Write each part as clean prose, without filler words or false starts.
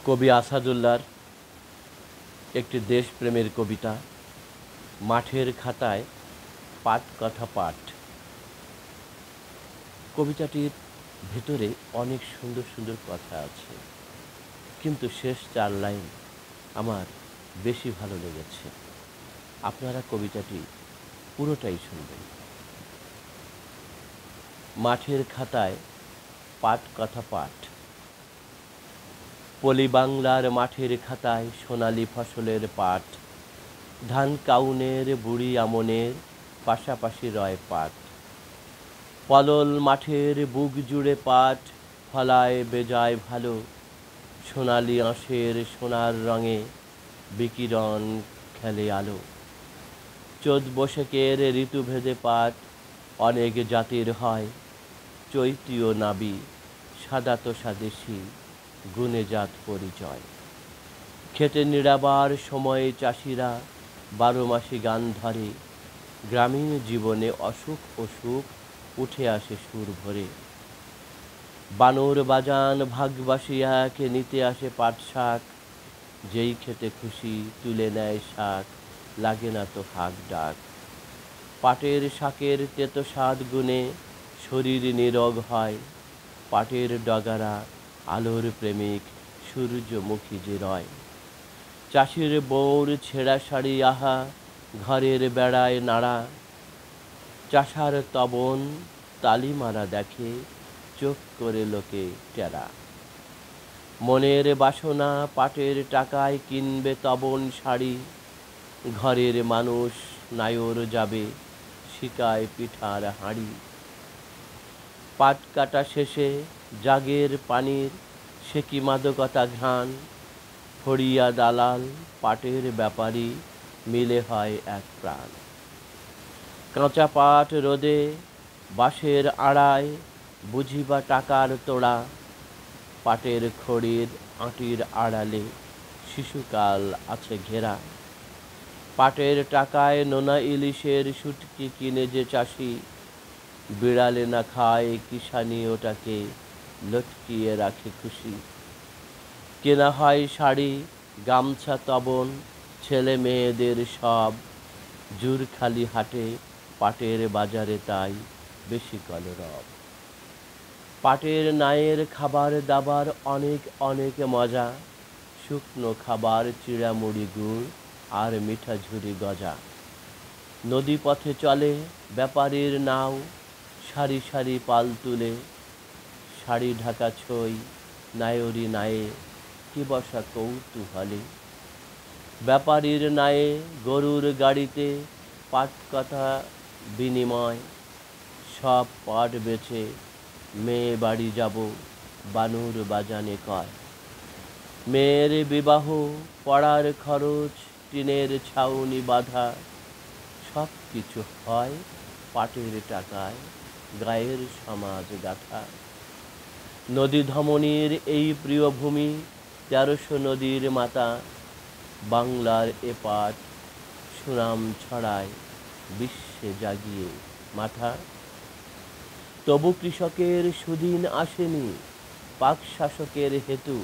কবি আসাদুল্লাহর একটি দেশপ্রেমের কবিতা মাঠের খাতায় পাট কথা পাঠ। কবিতাটির ভেতরে অনেক সুন্দর সুন্দর কথা আছে, কিন্তু শেষ 4 লাইন আমার বেশি ভালো লেগেছে। আপনারা কবিতাটি পুরোটাই শুনবেন। মাঠের খাতায় পাট কথা পাঠ। পলি বাংলার মাঠের খাতায় সোনালি ফসলের পাট, ধান কাউনের বুড়ি আমনের পাশাপাশি রয় পাট। পলল মাঠের বুক জুড়ে পাট ফলায় বেজায় ভালো, সোনালি আঁশের সোনার রঙে বিকিরণ খেলে আলো। চোদ বৈশাখের ঋতুভেদে পাট অনেক জাতির হয়, চৈতীয় নাবি সাদা তোষা দেশি গুণে জাত পরিচয়। খেতে নিড়াবার সময়ে চাষিরা 12 মাসে গান ধরে, গ্রামীণ জীবনে অসুখ অসুখ উঠে আসে সুর ভরে। বানর বাজান ভাগবাসী এক নিতে আসে পাট শাক, যেই খেতে খুশি তুলে নেয় শাক, লাগে না তো হাক ডাক। পাটের শাকের তেতো স্বাদ গুণে শরীর নিরোগ হয়, পাটের ডগারা আলোর প্রেমিক সূর্যমুখী যে রয়। চাষির বউর ছেঁড়া শাড়ি আহা ঘরের বেড়ায় নাড়া, চাষার তবন তালি মারা দেখে চোখ করে লোকে টেরা। মনের বাসনা পাটের টাকায় কিনবে তবন শাড়ি, ঘরের মানুষ নায়র যাবে শিকায় পিঠার হাঁড়ি। পাট কাটা শেষে জাগের পানির সে কি মাদকতা ঘ্রাণ, ফড়িয়া দালাল পাটের ব্যাপারী মিলে হয় এক প্রাণ। কাঁচা পাট রোদে বাঁশের আড়ায় বুঝিবা টাকার তোড়া, পাটের খড়ির আঁটির আড়ালে শিশুকাল আছে ঘেরা। পাটের টাকায় নোনা ইলিশের শুটকি কিনে যে চাষি, বিড়ালে না খায় কিষানি ওটাকে লটকিয়ে রাখে খুশি। কেনা হয় শাড়ি গামছা তবন ছেলে মেয়েদের সব, জুরখালি হাটে পাটের বাজারে তাই বেশি কলরব। পাটের নায়ের খাবার দাবার অনেক অনেক মজা, শুকনো খাবার চিড়ামুড়ি গুড় আর মিঠা ঝুরি গজা। নদী পথে চলে ব্যাপারীর নাও, সারি সারি পাল তুলে, শাড়ি ঢাকা ছই নায়রি নায়ে কি বসা কৌতূহলে। ব্যাপারীর নায়ে গরুর গাড়িতে পাট কথা বিনিময়, সব পাট বেচে মেয়ে বাড়ি যাব বানুর বাজানে কয়। মেয়ের বিবাহ পড়ার খরচ টিনের ছাউনি বাঁধা, সব কিছু হয় পাটের টাকায় গায়ের সমাজ গাথা। নদী ধমনীর এই প্রিয় ভূমি 1300 নদীর মাতা, বাংলার এ পাট সুনাম ছড়ায় বিশ্বে জাগিয়ে মাথা। তবু কৃষকের সুদিন আসেনি পাক শাসকের হেতু,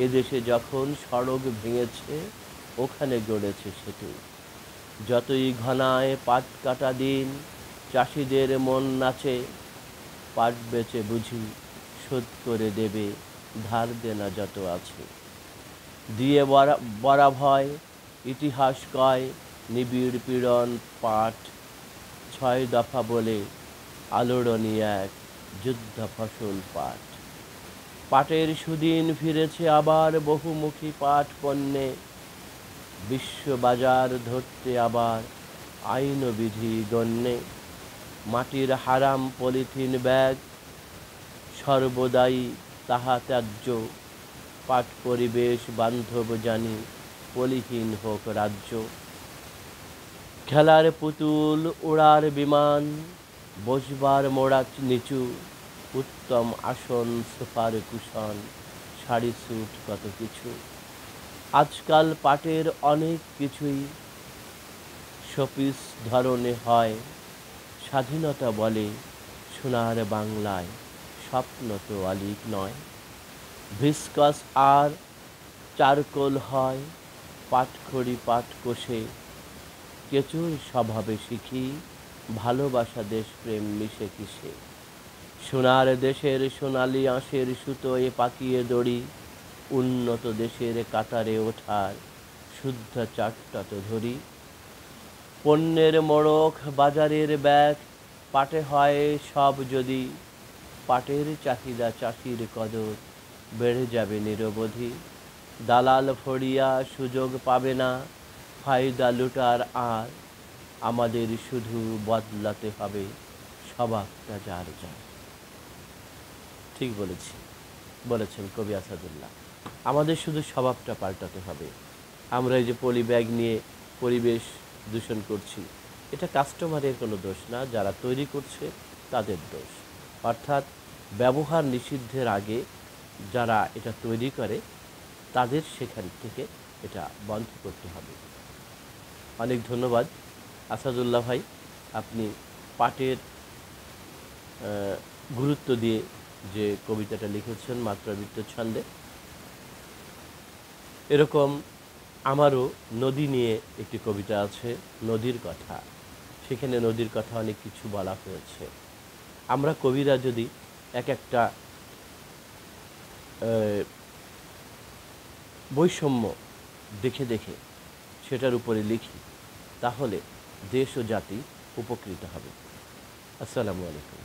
এদেশে যখন সড়ক ভেঙেছে ওখানে গড়েছে সেতু। যতই ঘনায় পাট কাটা দিন চাষিদের মন নাচে, পাট বেচে বুঝি শোধ করে দেবে ধার দেনা যত আছে। দিয়ে বরা ভয় ইতিহাস কয় নিবিড় পীড়ন পাট, 6 দফা বলে আলোড়নী এক যুদ্ধ ফসল পাট। পাটের সুদিন ফিরেছে আবার বহুমুখী পাট পণ্যে, বিশ্ব বাজার ধরতে আবার আইন বিধি গণ্যে। মাটির হারাম পলিথিন ব্যাগ সর্বদাই তাহা ত্যায্য, পাট পরিবেশ বান্ধব জানি পলিহীন হোক রাজ্য। খেলার পুতুল উড়ার বিমান বসবার মোড়া নিচু, উত্তম আসন সোফার কুশন শাড়ি স্যুট কত কিছু। আজকাল পাটের অনেক কিছুই শোপিস ধরনে হয়, স্বাধীনতা বলে সোনার বাংলায় স্বপ্ন তো অলিক নয়। ভিসকস আর চারকোল হয় পাটখড়ি পাট কোষে, কেঁচুর স্বভাবে শিখি ভালোবাসা দেশপ্রেম মিশে কিসে। সোনার দেশের সোনালি আঁশের সুতোয় পাকিয়ে দড়ি, উন্নত দেশের কাতারে ওঠার শুদ্ধ চারটা তো ধরি। পণ্যের মোড়ক বাজারের ব্যাগ পাটে হয় সব যদি, পাটের চাহিদা চাষির কদর বেড়ে যাবে নিরবধি। দালাল ফড়িয়া সুযোগ পাবে না ফায়দা লুটার আর, আমাদের শুধু বদলাতে হবে স্বভাবটা যার যার। ঠিক বলেছেন কবি আসাদুল্লাহ। আমাদের শুধু স্বভাবটা পাল্টাতে হবে। আমরা এই যে পলি ব্যাগ নিয়ে পরিবেশ দূষণ করছি, এটা কাস্টমারের কোনো দোষ না, যারা তৈরি করছে তাদের দোষ। অর্থাৎ ব্যবহার নিষিদ্ধের আগে যারা এটা তৈরি করে তাদের সেখান থেকে এটা বন্ধ করতে হবে। অনেক ধন্যবাদ আসাদুল্লাহ ভাই, আপনি পাটের গুরুত্ব দিয়ে যে কবিতাটা লিখেছেন মাত্রাবৃত্ত ছন্দে। এরকম আমারও নদী নিয়ে একটি কবিতা আছে, নদীর কথা। সেখানে নদীর কথা অনেক কিছু বলা হয়েছে। আমরা কবিরা যদি এক একটা বৈষম্য দেখে দেখে সেটার উপরে লিখি, তাহলে দেশ ও জাতি উপকৃত হবে। আসসালামু আলাইকুম।